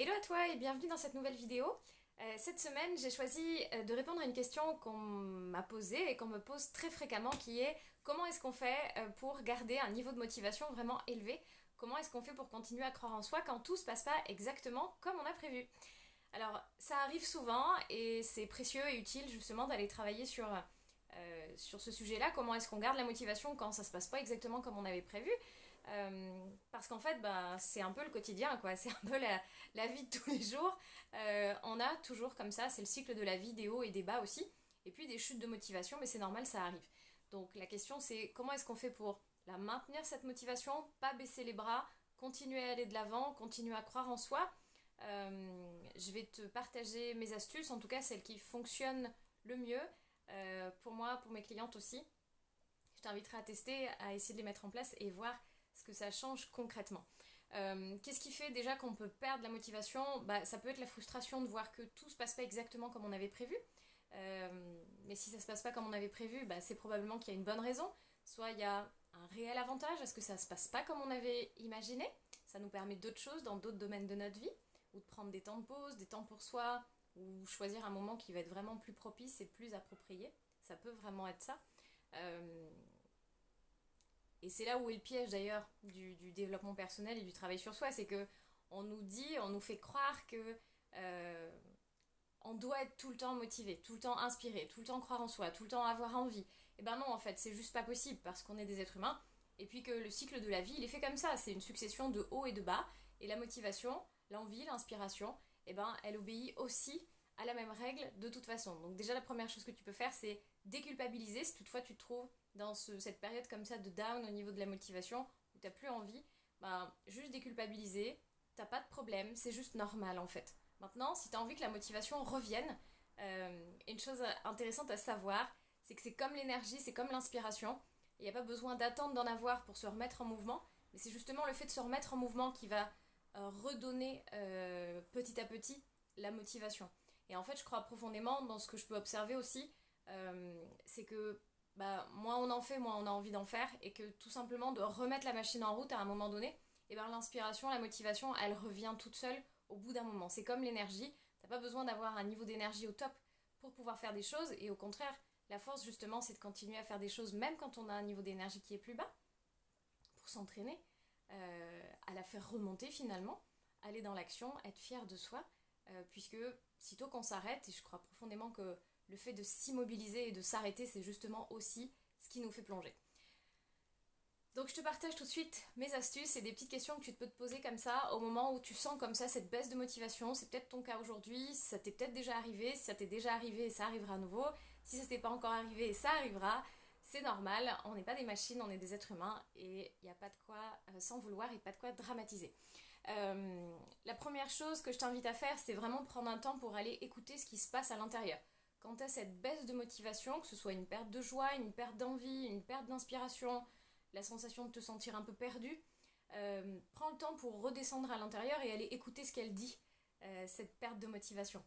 Hello à toi et bienvenue dans cette nouvelle vidéo. Cette semaine, j'ai choisi de répondre à une question qu'on m'a posée et qu'on me pose très fréquemment qui est comment est-ce qu'on fait pour garder un niveau de motivation vraiment élevé? Comment est-ce qu'on fait pour continuer à croire en soi quand tout se passe pas exactement comme on a prévu? Alors, ça arrive souvent et c'est précieux et utile justement d'aller travailler sur ce sujet-là. Comment est-ce qu'on garde la motivation quand ça se passe pas exactement comme on avait prévu? Parce qu'en fait, bah, c'est un peu le quotidien, quoi. C'est un peu la vie de tous les jours. On a toujours comme ça, c'est le cycle de la vie, des hauts et des bas aussi. Et puis des chutes de motivation, mais c'est normal, ça arrive. Donc la question, c'est comment est-ce qu'on fait pour la maintenir, cette motivation, pas baisser les bras, continuer à aller de l'avant, continuer à croire en soi. Je vais te partager mes astuces, en tout cas celles qui fonctionnent le mieux pour moi, pour mes clientes aussi. Je t'inviterai à tester, à essayer de les mettre en place et voir ce que ça change concrètement. Qu'est-ce qui fait déjà qu'on peut perdre la motivation? Bah, ça peut être la frustration de voir que tout se passe pas exactement comme on avait prévu. Mais si ça se passe pas comme on avait prévu, bah, c'est probablement qu'il y a une bonne raison. Soit il y a un réel avantage à ce que ça se passe pas comme on avait imaginé. Ça nous permet d'autres choses dans d'autres domaines de notre vie, ou de prendre des temps de pause, des temps pour soi, ou choisir un moment qui va être vraiment plus propice et plus approprié. Ça peut vraiment être ça. Euh, et c'est là où est le piège d'ailleurs du développement personnel et du travail sur soi, c'est que on nous dit, on nous fait croire que on doit être tout le temps motivé, tout le temps inspiré, tout le temps croire en soi, tout le temps avoir envie. Et ben non, en fait, c'est juste pas possible parce qu'on est des êtres humains et puis que le cycle de la vie, il est fait comme ça, c'est une succession de hauts et de bas et la motivation, l'envie, l'inspiration, et ben elle obéit aussi à la même règle de toute façon. Donc déjà la première chose que tu peux faire, c'est déculpabiliser si toutefois tu te trouves dans cette période comme ça de down au niveau de la motivation où t'as plus envie, ben juste déculpabiliser, t'as pas de problème, c'est juste normal en fait. Maintenant, si tu as envie que la motivation revienne, une chose intéressante à savoir, c'est que c'est comme l'énergie, c'est comme l'inspiration. Il n'y a pas besoin d'attendre d'en avoir pour se remettre en mouvement, mais c'est justement le fait de se remettre en mouvement qui va redonner petit à petit la motivation. Et en fait, je crois profondément dans ce que je peux observer aussi, c'est que bah, moins on en fait, moins on a envie d'en faire, et que tout simplement de remettre la machine en route à un moment donné, et ben l'inspiration, la motivation, elle revient toute seule au bout d'un moment. C'est comme l'énergie, t'as pas besoin d'avoir un niveau d'énergie au top pour pouvoir faire des choses, et au contraire, la force justement, c'est de continuer à faire des choses même quand on a un niveau d'énergie qui est plus bas, pour s'entraîner, à la faire remonter finalement, aller dans l'action, être fier de soi, puisque sitôt qu'on s'arrête, et je crois profondément que le fait de s'immobiliser et de s'arrêter, c'est justement aussi ce qui nous fait plonger. Donc je te partage tout de suite mes astuces et des petites questions que tu peux te poser comme ça au moment où tu sens comme ça cette baisse de motivation. C'est peut-être ton cas aujourd'hui, ça t'est peut-être déjà arrivé, si ça t'est déjà arrivé, ça arrivera à nouveau. Si ça t'est pas encore arrivé, ça arrivera. C'est normal, on n'est pas des machines, on est des êtres humains et il n'y a pas de quoi s'en vouloir et pas de quoi dramatiser. La première chose que je t'invite à faire, c'est vraiment prendre un temps pour aller écouter ce qui se passe à l'intérieur. Quand tu as cette baisse de motivation, que ce soit une perte de joie, une perte d'envie, une perte d'inspiration, la sensation de te sentir un peu perdu, prends le temps pour redescendre à l'intérieur et aller écouter ce qu'elle dit, cette perte de motivation.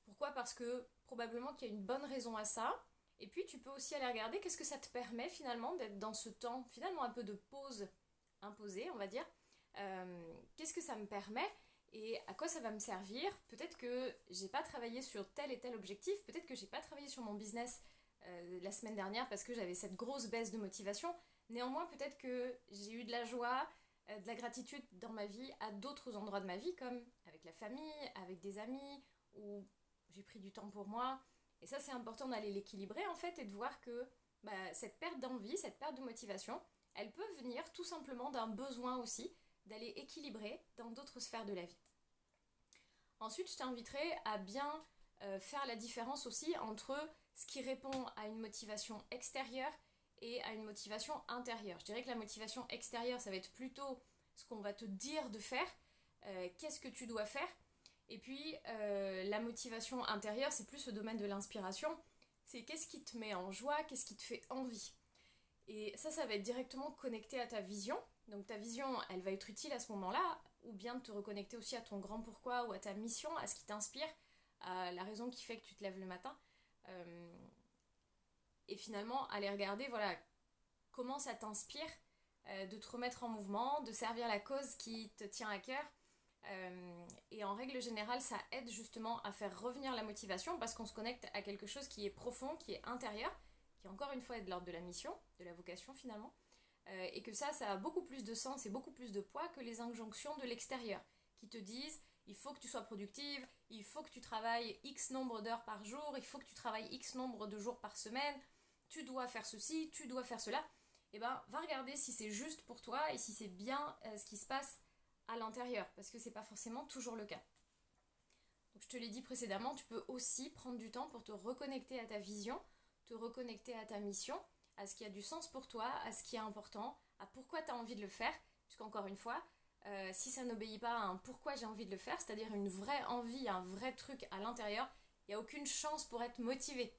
Pourquoi? Parce que probablement qu'il y a une bonne raison à ça. Et puis tu peux aussi aller regarder qu'est-ce que ça te permet finalement d'être dans ce temps, finalement un peu de pause imposée, on va dire. Qu'est-ce que ça me permet et à quoi ça va me servir? Peut-être que j'ai pas travaillé sur tel et tel objectif, peut-être que j'ai pas travaillé sur mon business la semaine dernière parce que j'avais cette grosse baisse de motivation. Néanmoins, peut-être que j'ai eu de la joie, de la gratitude dans ma vie à d'autres endroits de ma vie, comme avec la famille, avec des amis, où j'ai pris du temps pour moi. Et ça, c'est important d'aller l'équilibrer en fait et de voir que bah, cette perte d'envie, cette perte de motivation, elle peut venir tout simplement d'un besoin aussi d'aller équilibrer dans d'autres sphères de la vie. Ensuite, je t'inviterai à bien faire la différence aussi entre ce qui répond à une motivation extérieure et à une motivation intérieure. Je dirais que la motivation extérieure, ça va être plutôt ce qu'on va te dire de faire, qu'est-ce que tu dois faire. Et puis la motivation intérieure, c'est plus le domaine de l'inspiration. C'est qu'est-ce qui te met en joie, qu'est-ce qui te fait envie. Et ça va être directement connecté à ta vision. Donc ta vision, elle va être utile à ce moment-là, ou bien de te reconnecter aussi à ton grand pourquoi ou à ta mission, à ce qui t'inspire, à la raison qui fait que tu te lèves le matin. Euh, et finalement, aller regarder, voilà, comment ça t'inspire de te remettre en mouvement, de servir la cause qui te tient à cœur. Et en règle générale, ça aide justement à faire revenir la motivation parce qu'on se connecte à quelque chose qui est profond, qui est intérieur, qui encore une fois est de l'ordre de la mission, de la vocation finalement. Et que ça a beaucoup plus de sens et beaucoup plus de poids que les injonctions de l'extérieur qui te disent il faut que tu sois productive, il faut que tu travailles X nombre d'heures par jour, il faut que tu travailles X nombre de jours par semaine, tu dois faire ceci, tu dois faire cela. Et ben, va regarder si c'est juste pour toi et si c'est bien ce qui se passe à l'intérieur, parce que c'est pas forcément toujours le cas. Donc, je te l'ai dit précédemment, tu peux aussi prendre du temps pour te reconnecter à ta vision, te reconnecter à ta mission, à ce qui a du sens pour toi, à ce qui est important, à pourquoi tu as envie de le faire, puisqu'encore une fois, si ça n'obéit pas à un pourquoi j'ai envie de le faire, c'est-à-dire une vraie envie, un vrai truc à l'intérieur, il n'y a aucune chance pour être motivé.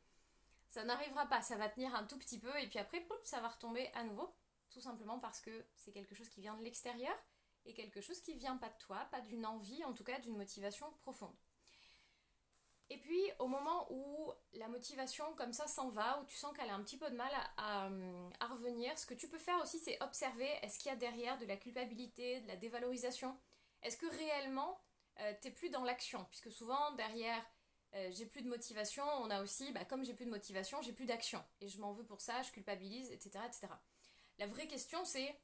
Ça n'arrivera pas, ça va tenir un tout petit peu et puis après, pouf, ça va retomber à nouveau, tout simplement parce que c'est quelque chose qui vient de l'extérieur et quelque chose qui vient pas de toi, pas d'une envie, en tout cas d'une motivation profonde. Et puis au moment où la motivation comme ça s'en va, où tu sens qu'elle a un petit peu de mal à revenir, ce que tu peux faire aussi c'est observer est-ce qu'il y a derrière de la culpabilité, de la dévalorisation. Est-ce que réellement t'es plus dans l'action? Puisque souvent derrière j'ai plus de motivation, on a aussi, comme j'ai plus de motivation, j'ai plus d'action. Et je m'en veux pour ça, je culpabilise, etc., etc. La vraie question c'est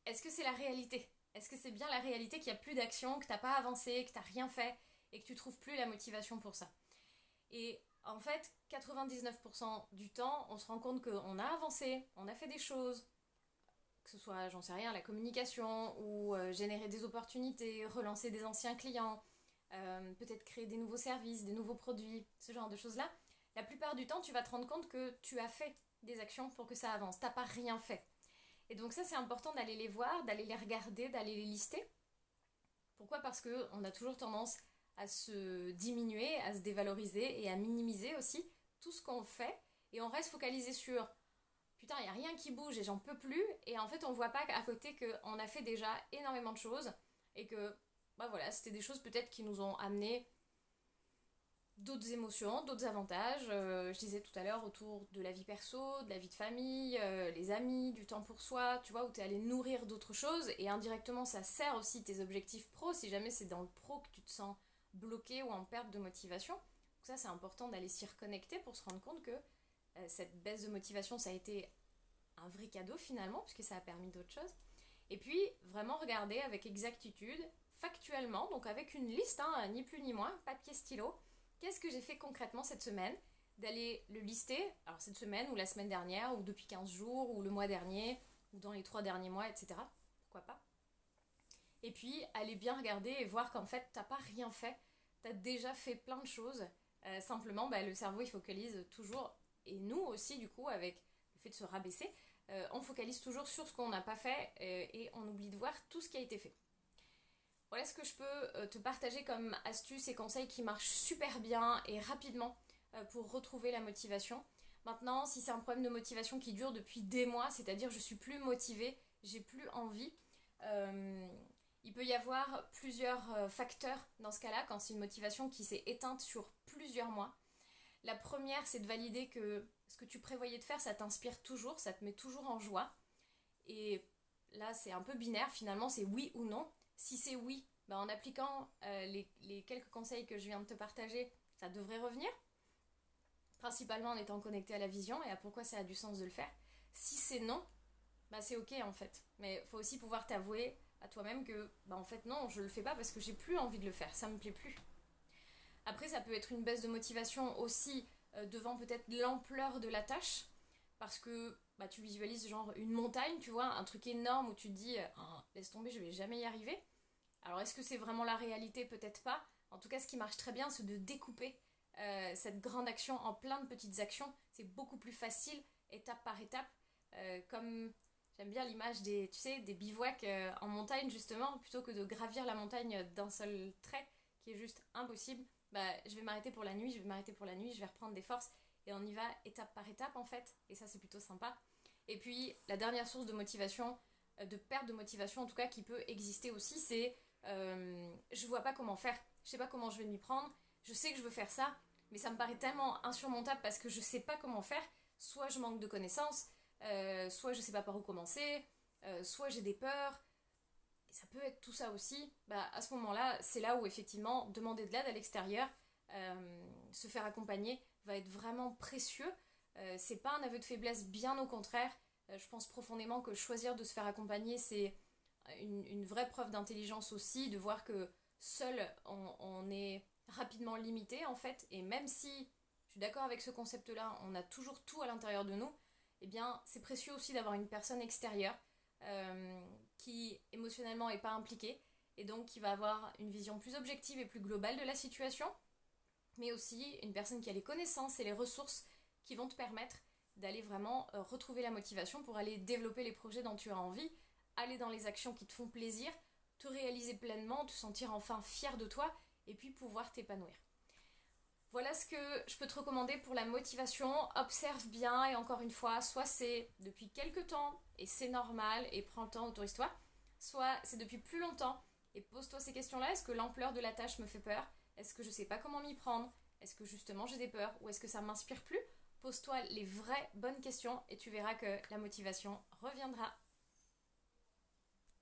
est-ce que c'est la réalité? Est-ce que c'est bien la réalité qu'il n'y a plus d'action, que t'as pas avancé, que t'as rien fait et que tu trouves plus la motivation pour ça? Et en fait, 99% du temps, on se rend compte qu'on a avancé, on a fait des choses, que ce soit, j'en sais rien, la communication ou générer des opportunités, relancer des anciens clients, peut-être créer des nouveaux services, des nouveaux produits, ce genre de choses-là. La plupart du temps, tu vas te rendre compte que tu as fait des actions pour que ça avance. T'as pas rien fait. Et donc ça, c'est important d'aller les voir, d'aller les regarder, d'aller les lister. Pourquoi? Parce qu'on a toujours tendance à se diminuer, à se dévaloriser et à minimiser aussi tout ce qu'on fait. Et on reste focalisé sur putain, il n'y a rien qui bouge et j'en peux plus. Et en fait, on voit pas à côté qu'on a fait déjà énormément de choses et que voilà, c'était des choses peut-être qui nous ont amené d'autres émotions, d'autres avantages. Je disais tout à l'heure autour de la vie perso, de la vie de famille, les amis, du temps pour soi, tu vois, où tu es allé nourrir d'autres choses et indirectement ça sert aussi tes objectifs pro si jamais c'est dans le pro que tu te sens bloqué ou en perte de motivation. Donc ça c'est important d'aller s'y reconnecter pour se rendre compte que cette baisse de motivation ça a été un vrai cadeau finalement puisque ça a permis d'autres choses. Et puis vraiment regarder avec exactitude, factuellement, donc avec une liste, hein, ni plus ni moins, papier stylo, qu'est-ce que j'ai fait concrètement cette semaine, d'aller le lister, alors cette semaine ou la semaine dernière, ou depuis 15 jours, ou le mois dernier, ou dans les 3 derniers mois, etc. Pourquoi pas. Et puis aller bien regarder et voir qu'en fait t'as pas rien fait, t'as déjà fait plein de choses. Simplement le cerveau il focalise toujours, et nous aussi du coup avec le fait de se rabaisser, on focalise toujours sur ce qu'on n'a pas fait et on oublie de voir tout ce qui a été fait. Voilà ce que je peux te partager comme astuces et conseils qui marchent super bien et rapidement pour retrouver la motivation. Maintenant, si c'est un problème de motivation qui dure depuis des mois, c'est-à-dire je suis plus motivée, j'ai plus envie, il peut y avoir plusieurs facteurs dans ce cas-là, quand c'est une motivation qui s'est éteinte sur plusieurs mois. La première, c'est de valider que ce que tu prévoyais de faire, ça t'inspire toujours, ça te met toujours en joie. Et là, c'est un peu binaire finalement, c'est oui ou non. Si c'est oui, en appliquant les quelques conseils que je viens de te partager, ça devrait revenir. Principalement en étant connecté à la vision et à pourquoi ça a du sens de le faire. Si c'est non, c'est ok en fait. Mais il faut aussi pouvoir t'avouer à toi-même que en fait non, je le fais pas parce que j'ai plus envie de le faire, ça me plaît plus. Après, ça peut être une baisse de motivation aussi devant peut-être l'ampleur de la tâche, parce que tu visualises genre une montagne, tu vois, un truc énorme où tu te dis oh, laisse tomber, je vais jamais y arriver. Alors est-ce que c'est vraiment la réalité? Peut-être pas. En tout cas, ce qui marche très bien, c'est de découper cette grande action en plein de petites actions. C'est beaucoup plus facile, étape par étape. Comme j'aime bien l'image des, tu sais, des bivouacs en montagne, justement, plutôt que de gravir la montagne d'un seul trait, qui est juste impossible. Je vais m'arrêter pour la nuit, je vais reprendre des forces et on y va étape par étape en fait, et ça c'est plutôt sympa. Et puis la dernière source de motivation, de perte de motivation en tout cas qui peut exister aussi, c'est je vois pas comment faire, je sais pas comment je vais m'y prendre, je sais que je veux faire ça, mais ça me paraît tellement insurmontable parce que je sais pas comment faire, soit je manque de connaissances, soit je sais pas par où commencer, soit j'ai des peurs. ça peut être tout ça aussi, à ce moment-là, c'est là où effectivement demander de l'aide à l'extérieur, se faire accompagner, va être vraiment précieux. C'est pas un aveu de faiblesse, bien au contraire. Je pense profondément que choisir de se faire accompagner, c'est une vraie preuve d'intelligence aussi, de voir que seul on est rapidement limité en fait, et même si je suis d'accord avec ce concept-là, on a toujours tout à l'intérieur de nous, eh bien c'est précieux aussi d'avoir une personne extérieure qui émotionnellement n'est pas impliquée et donc qui va avoir une vision plus objective et plus globale de la situation, mais aussi une personne qui a les connaissances et les ressources qui vont te permettre d'aller vraiment retrouver la motivation pour aller développer les projets dont tu as envie, aller dans les actions qui te font plaisir, te réaliser pleinement, te sentir enfin fier de toi et puis pouvoir t'épanouir. Voilà ce que je peux te recommander pour la motivation. Observe bien et encore une fois, soit c'est depuis quelques temps et c'est normal et prends le temps, autorise-toi, soit c'est depuis plus longtemps et pose-toi ces questions-là. Est-ce que l'ampleur de la tâche me fait peur? Est-ce que je sais pas comment m'y prendre? Est-ce que justement j'ai des peurs? Ou est-ce que ça m'inspire plus? Pose-toi les vraies bonnes questions et tu verras que la motivation reviendra.